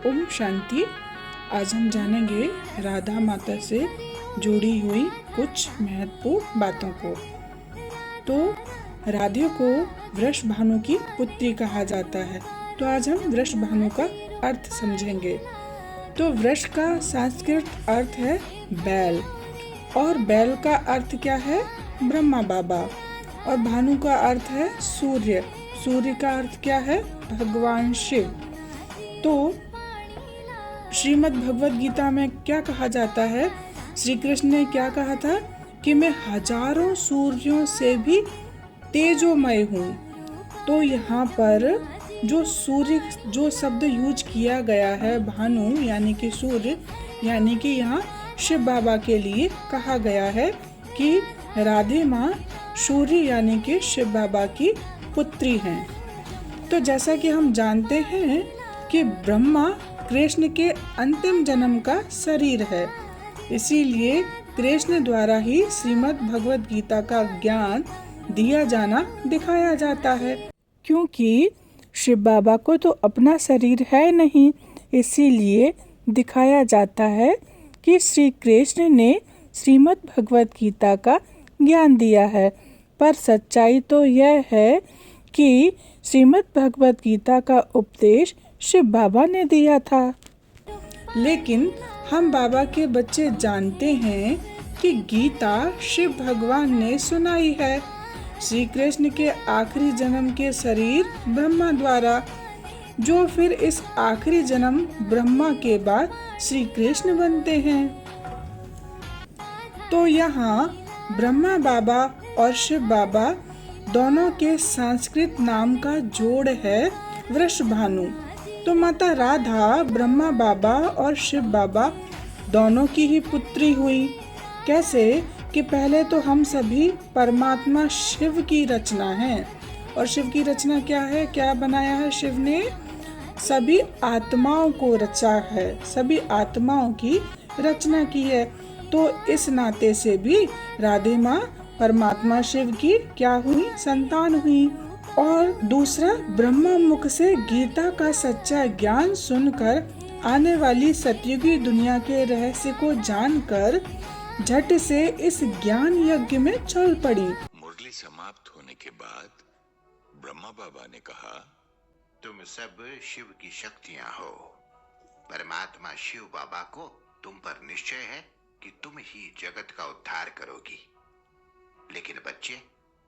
ओम शांति। आज हम जानेंगे राधा माता से जुड़ी हुई कुछ महत्वपूर्ण बातों को। तो राधे को वृषभानु की पुत्री कहा जाता है। तो आज हम वृषभानु का अर्थ समझेंगे। तो वृष का संस्कृत अर्थ है बैल, और बैल का अर्थ क्या है? ब्रह्मा बाबा। और भानु का अर्थ है सूर्य। सूर्य का अर्थ क्या है? भगवान शिव। तो श्रीमद् भगवद गीता में क्या कहा जाता है? श्री कृष्ण ने क्या कहा था कि मैं हजारों सूर्यों से भी तेजोमय हूँ। तो यहाँ पर जो सूर्य जो शब्द यूज किया गया है भानु यानी कि सूर्य, यानी कि यहाँ शिव बाबा के लिए कहा गया है कि राधे माँ सूर्य यानी कि शिव बाबा की पुत्री हैं। तो जैसा कि हम जानते हैं कि ब्रह्मा कृष्ण के अंतिम जन्म का शरीर है, इसीलिए कृष्ण द्वारा ही श्रीमद् भगवद गीता का ज्ञान दिया जाना दिखाया जाता है। क्योंकि शिव बाबा को तो अपना शरीर है नहीं, इसीलिए दिखाया जाता है कि श्री कृष्ण ने श्रीमद् भगवद गीता का ज्ञान दिया है। पर सच्चाई तो यह है कि श्रीमद् भगवद गीता का उपदेश शिव बाबा ने दिया था। लेकिन हम बाबा के बच्चे जानते हैं कि गीता शिव भगवान ने सुनाई है श्री कृष्ण के आखिरी जन्म के शरीर ब्रह्मा द्वारा, जो फिर इस आखिरी जन्म ब्रह्मा के बाद श्री कृष्ण बनते हैं। तो यहाँ ब्रह्मा बाबा और शिव बाबा दोनों के संस्कृत नाम का जोड़ है वृषभानु। तो माता राधा ब्रह्मा बाबा और शिव बाबा दोनों की ही पुत्री हुई। कैसे कि पहले तो हम सभी परमात्मा शिव की रचना है। और शिव की रचना क्या है? क्या बनाया है शिव ने? सभी आत्माओं को रचा है, सभी आत्माओं की रचना की है। तो इस नाते से भी राधे माँ परमात्मा शिव की क्या हुई? संतान हुई। और दूसरा, ब्रह्मा मुख से गीता का सच्चा ज्ञान सुनकर आने वाली सतयुगी दुनिया के रहस्य को जानकर झट से इस ज्ञान यज्ञ में चल पड़ी। मुरली समाप्त होने के बाद ब्रह्मा बाबा ने कहा, तुम सब शिव की शक्तियां हो। परमात्मा शिव बाबा को तुम पर निश्चय है कि तुम ही जगत का उद्धार करोगी। लेकिन बच्चे,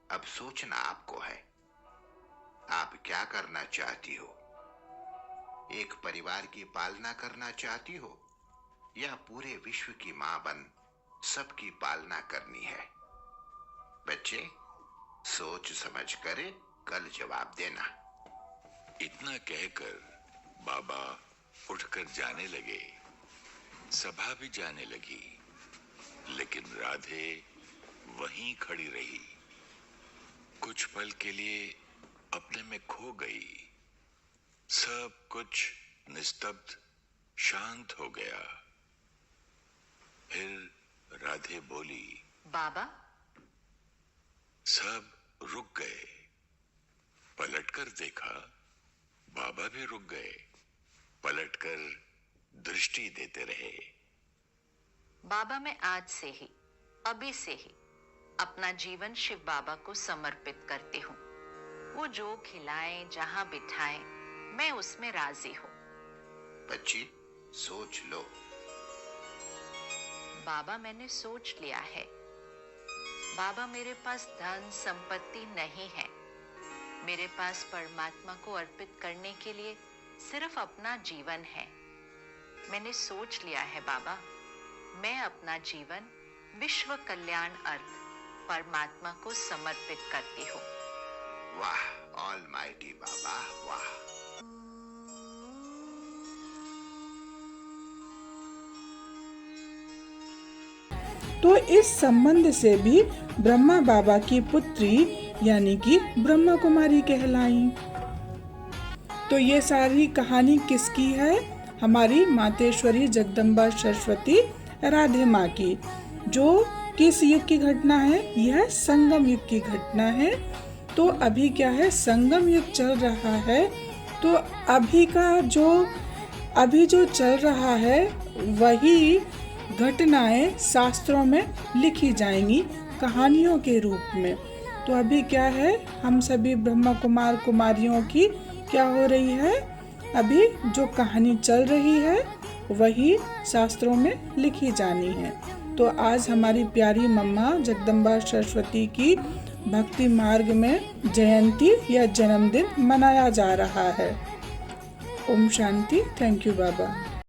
अब सोचना आपको है, आप क्या करना चाहती हो? एक परिवार की पालना करना चाहती हो या पूरे विश्व की मां बन सबकी पालना करनी है? बच्चे, सोच समझ कर कल जवाब देना। इतना कहकर बाबा उठकर जाने लगे। सभा भी जाने लगी, लेकिन राधे वहीं खड़ी रही। कुछ पल के लिए अपने में खो गई। सब कुछ निस्तब्ध शांत हो गया। फिर राधे बोली, बाबा। सब रुक गए। पलटकर देखा, बाबा भी रुक गए। पलटकर दृष्टि देते रहे। बाबा, मैं आज से ही, अभी से ही अपना जीवन शिव बाबा को समर्पित करती हूँ। वो जो खिलाएं, जहां बिठाएं, मैं उसमें राजी हूँ। बच्ची, सोच लो। बाबा, मैंने सोच लिया है। बाबा, मेरे पास धन संपत्ति नहीं है। मेरे पास परमात्मा को अर्पित करने के लिए सिर्फ अपना जीवन है। मैंने सोच लिया है बाबा, मैं अपना जीवन विश्व कल्याण अर्थ परमात्मा को समर्पित करती हूँ। वाह ऑलमाइटी बाबा, वाह। तो इस संबंध से भी ब्रह्मा बाबा की पुत्री यानी कि ब्रह्मा कुमारी कहलाई। तो ये सारी कहानी किसकी है? हमारी मातेश्वरी जगदम्बा सरस्वती राधे माँ की। जो किस युग की घटना है? यह संगम युग की घटना है। तो अभी क्या है? संगम युग चल रहा है। तो अभी का जो अभी जो चल रहा है वही घटनाएं शास्त्रों में लिखी जाएंगी कहानियों के रूप में। तो अभी क्या है, हम सभी ब्रह्मा कुमार कुमारियों की क्या हो रही है, अभी जो कहानी चल रही है वही शास्त्रों में लिखी जानी है। तो आज हमारी प्यारी मम्मा जगदम्बा सरस्वती की भक्ति मार्ग में जयंती या जन्मदिन मनाया जा रहा है। ओम शांति। Thank you Baba.